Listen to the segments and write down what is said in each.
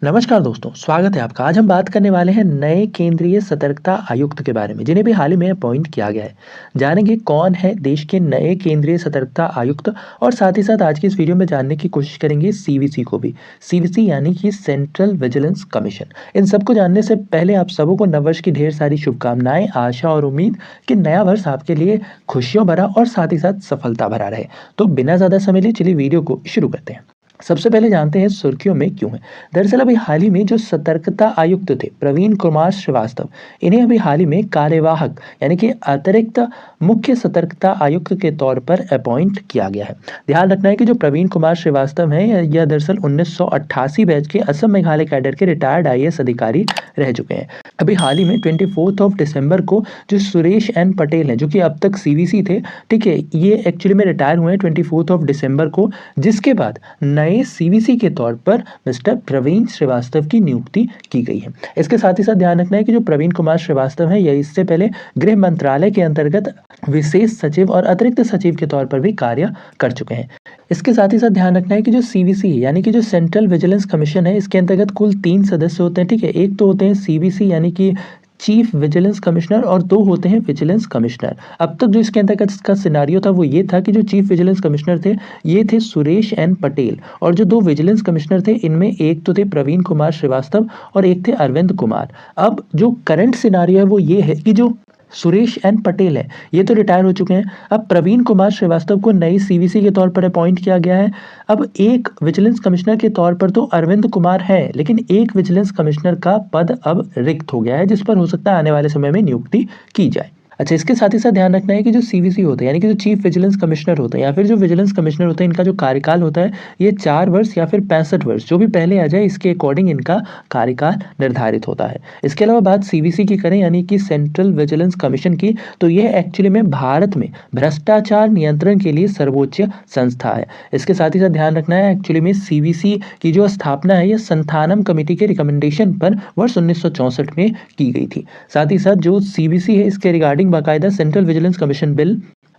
नमस्कार दोस्तों, स्वागत है आपका। आज हम बात करने वाले हैं नए केंद्रीय सतर्कता आयुक्त के बारे में, जिन्हें भी हाल ही में अपॉइंट किया गया है। जानेंगे कौन है देश के नए केंद्रीय सतर्कता आयुक्त और साथ ही साथ आज की इस वीडियो में जानने की कोशिश करेंगे सीवीसी को भी। सीवीसी यानी कि सेंट्रल विजिलेंस कमीशन। इन सबको जानने से पहले आप सबों को नववर्ष की ढेर सारी शुभकामनाएं, आशा और उम्मीद कि नया वर्ष आपके लिए खुशियों भरा और साथ ही साथ सफलता भरा रहे। तो बिना ज़्यादा समय लिए चलिए वीडियो को शुरू करते हैं। सबसे पहले जानते हैं सुर्खियों में क्यों है। दरअसल अभी हाल ही में जो सतर्कता आयुक्त थे प्रवीण कुमार श्रीवास्तव, इन्हें अभी हाल ही में कार्यवाहक यानी कि अतिरिक्त मुख्य सतर्कता आयुक्त के तौर पर अपॉइंट किया गया है। ध्यान रखना है कि जो प्रवीण कुमार श्रीवास्तव हैं यह दरअसल 1988 बैच के असम मेघालय कैडर के रिटायर्ड आईएएस अधिकारी रह चुके हैं। अभी हाल ही में 24 दिसंबर को जो सुरेश एन पटेल हैं, जो कि अब तक सीवीसी थे, ठीक है, ये एक्चुअली में रिटायर हुए हैं 24 दिसंबर को, जिसके बाद नए सीवीसी के तौर पर मिस्टर प्रवीण श्रीवास्तव की नियुक्ति की गई है। इसके साथ ही साथ ध्यान रखना है कि जो प्रवीण कुमार श्रीवास्तव हैं यह इससे पहले गृह मंत्रालय के अंतर्गत विशेष सचिव और अतिरिक्त सचिव के तौर पर भी कार्य कर चुके हैं। इसके साथ ही साथ ध्यान रखना है कि जो सीवीसी है यानी कि जो सेंट्रल विजिलेंस कमीशन है, इसके अंतर्गत कुल 3 सदस्य होते हैं, ठीक है। एक तो होते हैं सीवीसी यानी कि चीफ विजिलेंस कमिश्नर और 2 होते हैं विजिलेंस कमिश्नर। अब तक जो इसके अंतर्गत इसका सिनारियो था वो ये था कि जो चीफ विजिलेंस कमिश्नर थे ये थे सुरेश एन पटेल, और जो 2 विजिलेंस कमिश्नर थे इनमें एक तो थे प्रवीण कुमार श्रीवास्तव और एक थे अरविंद कुमार। अब जो करंट सिनारियो है वो ये है कि जो सुरेश एन पटेल है ये तो रिटायर हो चुके हैं। अब प्रवीण कुमार श्रीवास्तव को नई सीवीसी के तौर पर अपॉइंट किया गया है। अब एक विजिलेंस कमिश्नर के तौर पर तो अरविंद कुमार है, लेकिन एक विजिलेंस कमिश्नर का पद अब रिक्त हो गया है, जिस पर हो सकता है आने वाले समय में नियुक्ति की जाए। अच्छा, इसके साथ ही साथ ध्यान रखना है कि जो सीवीसी होते हैं यानी कि जो चीफ विजिलेंस कमिश्नर होते हैं या फिर जो विजिलेंस कमिश्नर होते हैं, इनका जो कार्यकाल होता है ये 4 वर्ष या फिर 65 वर्ष, जो भी पहले आ जाए इसके अकॉर्डिंग इनका कार्यकाल निर्धारित होता है। इसके अलावा बात सीवीसी की करें यानी कि सेंट्रल विजिलेंस कमीशन की, तो यह एक्चुअली में भारत में भ्रष्टाचार नियंत्रण के लिए सर्वोच्च संस्था है। इसके साथ ही साथ ध्यान रखना है एक्चुअली में सीवीसी की जो स्थापना है यह संथानम कमेटी के रिकमेंडेशन पर वर्ष 1964 में की गई थी। साथ ही साथ जो सीवीसी है इसके रिगार्डिंग बाकायदा सेंट्रल विजिलेंस कमीशन बिल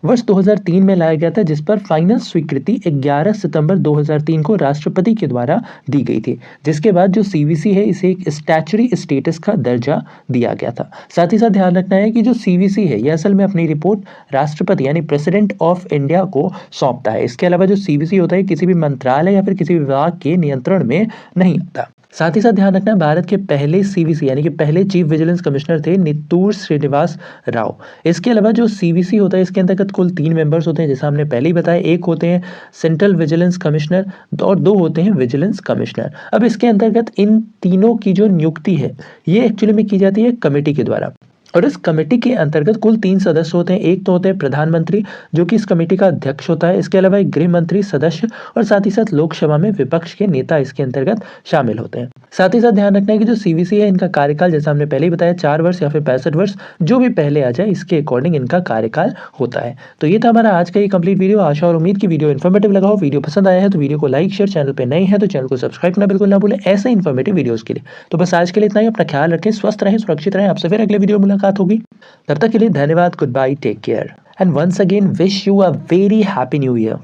वर्ष 2003 में लाया गया था, जिस पर फाइनल स्वीकृति 11 सितंबर 2003 को राष्ट्रपति के द्वारा दी गई थी, जिसके बाद जो सीवीसी है इसे एक स्टैच्यूटरी स्टेटस का दर्जा दिया गया था। साथ ही साथ ध्यान रखना है कि जो सीवीसी है यह असल में अपनी रिपोर्ट राष्ट्रपति यानी प्रेसिडेंट ऑफ इंडिया को सौंपता है। इसके अलावा जो सीवीसी होता है किसी भी मंत्रालय या फिर किसी विभाग के नियंत्रण में नहीं आता। साथ ही साथ ध्यान रखना है भारत के पहले सीवीसी यानी कि पहले चीफ विजिलेंस कमिश्नर थे नित्तूर श्रीनिवास राव। इसके अलावा जो सीवीसी होता है इसके अंतर्गत कुल 3 मेंबर्स होते हैं, जैसा हमने पहले ही बताया। एक होते हैं सेंट्रल विजिलेंस कमिश्नर और 2 होते हैं विजिलेंस कमिश्नर। अब इसके अंतर्गत इन तीनों की जो नियुक्ति है ये एक्चुअली में की जाती है कमेटी के द्वारा, और इस कमेटी के अंतर्गत कुल 3 सदस्य होते हैं। एक तो होते हैं प्रधानमंत्री, जो कि इस कमेटी का अध्यक्ष होता है। इसके अलावा एक गृह मंत्री सदस्य और साथ ही साथ लोकसभा में विपक्ष के नेता इसके अंतर्गत शामिल होते हैं। साथ ही साथ ध्यान रखना है कि जो सीवीसी है इनका कार्यकाल जैसा हमने पहले ही बताया 4 वर्ष या फिर 65 वर्ष, जो भी पहले आ जाए इसके अकॉर्डिंग इनका कार्यकाल होता है। तो ये था हमारा आज का ये कंप्लीट वीडियो। आशा और उम्मीद की वीडियो इन्फॉर्मेटिव लगा हो। वीडियो पसंद आया है तो वीडियो को लाइक शेयर, चैनल पर नए हैं तो चैनल को सब्सक्राइब करना बिल्कुल ना भूलें ऐसे इन्फॉर्मेटिव वीडियोस के लिए। तो बस आज के लिए इतना ही। अपना ख्याल रखें, स्वस्थ रहें, सुरक्षित रहें। आपसे फिर अगले वीडियो में मुलाकात होगी। तब तक के लिए धन्यवाद, goodbye, take care and once again wish you a very happy new year.